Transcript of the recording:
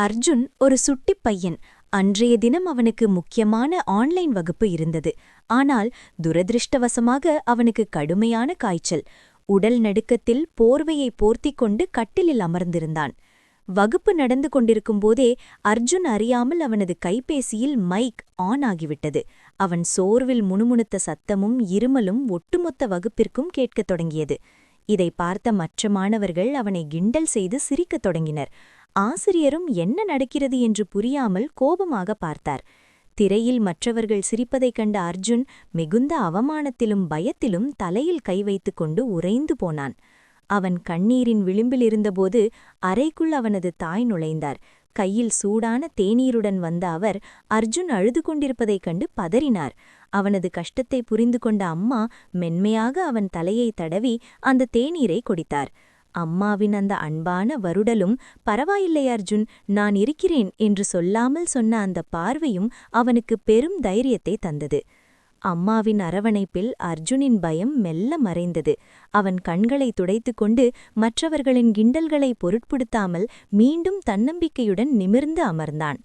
அர்ஜுன் ஒரு சுட்டிப் பையன். அன்றைய தினம் அவனுக்கு முக்கியமான ஆன்லைன் வகுப்பு இருந்தது. ஆனால் துரதிருஷ்டவசமாக அவனுக்கு கடுமையான காய்ச்சல். உடல் நடுக்கத்தில் போர்வையை போர்த்திக் கொண்டு கட்டிலில் அமர்ந்திருந்தான். வகுப்பு நடந்து கொண்டிருக்கும்போதே அர்ஜுன் அறியாமல் அவனது கைபேசியில் மைக் ஆன் ஆகிவிட்டது. அவன் சோர்வில் முணுமுணுத்த சத்தமும் இருமலும் ஒட்டுமொத்த வகுப்பிற்கும் கேட்கத் தொடங்கியது. இதை பார்த்த மற்ற மாணவர்கள் அவனை கிண்டல் செய்து சிரிக்கத் தொடங்கினர். ஆசிரியரும் என்ன நடக்கிறது என்று புரியாமல் கோபமாக பார்த்தார். திரையில் மற்றவர்கள் சிரிப்பதைக் கண்ட அர்ஜுன் மிகுந்த அவமானத்திலும் பயத்திலும் தலையில் கை வைத்துக் கொண்டு உறைந்து போனான். அவன் கண்ணீரின் விளிம்பிலிருந்தபோது அறைக்குள் அவனது தாய் நுழைந்தார். கையில் சூடான தேநீருடன் வந்த அவர் அர்ஜுன் அழுது கொண்டிருப்பதைக் கண்டு பதறினார். அவனது கஷ்டத்தை புரிந்து கொண்ட அம்மா மென்மையாக அவன் தலையை தடவி அந்த தேநீரை குடித்தார். அம்மாவின் அந்த அன்பான வருடலும், "பரவாயில்லை அர்ஜுன், நான் இருக்கிறேன்" என்று சொல்லாமல் சொன்ன அந்த பார்வையும் அவனுக்கு பெரும் தைரியத்தை தந்தது. அம்மாவின் அரவணைப்பில் அர்ஜுனின் பயம் மெல்ல மறைந்தது. அவன் கண்களை துடைத்துக்கொண்டு மற்றவர்களின் கிண்டல்களை பொருட்படுத்தாமல் மீண்டும் தன்னம்பிக்கையுடன் நிமிர்ந்து அமர்ந்தான்.